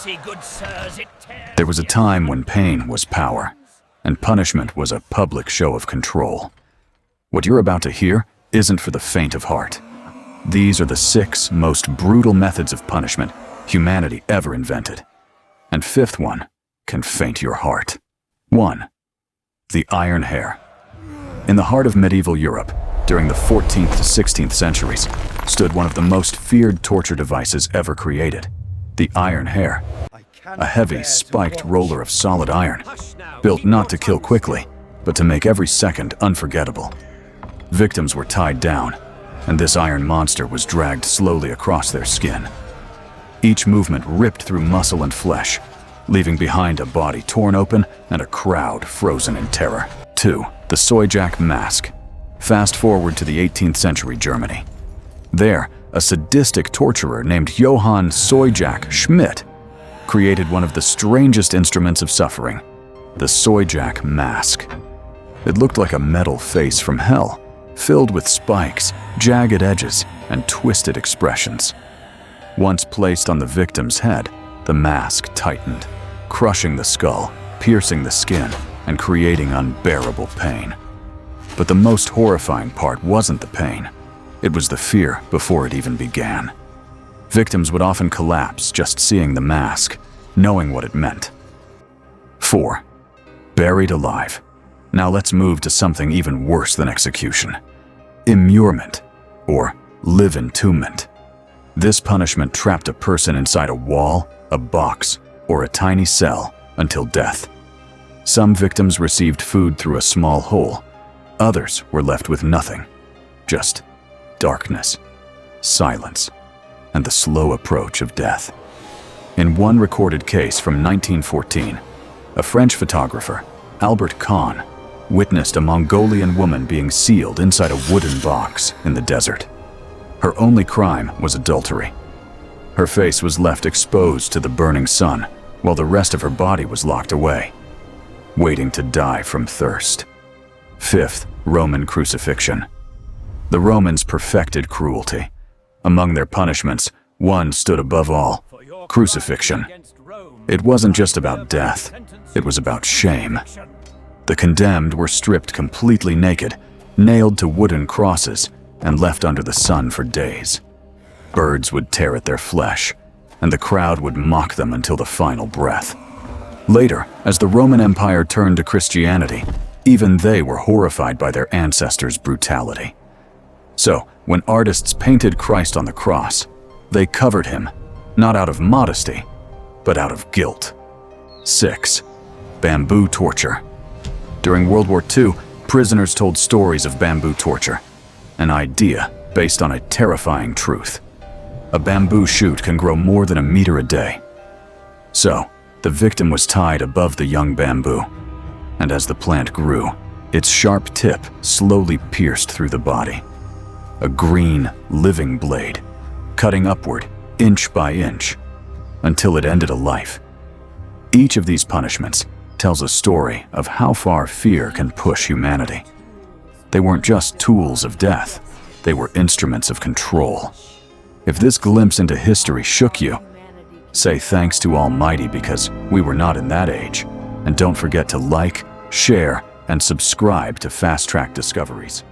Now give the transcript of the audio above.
mercy, good sirs, it tears There was a time when pain was power, and punishment was a public show of control. What you're about to hear isn't for the faint of heart. These are the 6 most brutal methods of punishment humanity ever invented. And 5th one can faint your heart. 1. The Iron Hare. In the heart of medieval Europe, during the 14th to 16th centuries, stood one of the most feared torture devices ever created, the Iron Hare. A heavy, spiked roller of solid iron, built not to kill quickly, but to make every second unforgettable. Victims were tied down, and this iron monster was dragged slowly across their skin. Each movement ripped through muscle and flesh, leaving behind a body torn open and a crowd frozen in terror. 2. The Soijak Mask. Fast forward to the 18th century Germany. There, a sadistic torturer named Johann Soijak Schmidt created one of the strangest instruments of suffering, the Soijak Mask. It looked like a metal face from hell, filled with spikes, jagged edges, and twisted expressions. Once placed on the victim's head, the mask tightened, crushing the skull, piercing the skin, and creating unbearable pain. But the most horrifying part wasn't the pain. It was the fear before it even began. Victims would often collapse just seeing the mask, knowing what it meant. 4. Buried alive. Now let's move to something even worse than execution. Immurement, or live entombment. This punishment trapped a person inside a wall, a box, or a tiny cell until death. Some victims received food through a small hole. Others were left with nothing. Just darkness, silence, and the slow approach of death. In one recorded case from 1914, a French photographer, Albert Kahn, witnessed a Mongolian woman being sealed inside a wooden box in the desert. Her only crime was adultery. Her face was left exposed to the burning sun, while the rest of her body was locked away, waiting to die from thirst. 5th, Roman Crucifixion. The Romans perfected cruelty. Among their punishments, one stood above all: crucifixion. It wasn't just about death, it was about shame. The condemned were stripped completely naked, nailed to wooden crosses, and left under the sun for days. Birds would tear at their flesh, and the crowd would mock them until the final breath. Later, as the Roman Empire turned to Christianity, even they were horrified by their ancestors' brutality. So, when artists painted Christ on the cross, they covered him, not out of modesty, but out of guilt. 6. Bamboo torture. During World War II, prisoners told stories of bamboo torture, an idea based on a terrifying truth. A bamboo shoot can grow more than a meter a day. So, the victim was tied above the young bamboo, and as the plant grew, its sharp tip slowly pierced through the body. A green, living blade, cutting upward inch by inch, until it ended a life. Each of these punishments tells a story of how far fear can push humanity. They weren't just tools of death, they were instruments of control. If this glimpse into history shook you, say thanks to Almighty because we were not in that age, and don't forget to like, share, and subscribe to Fast Track Discoveries.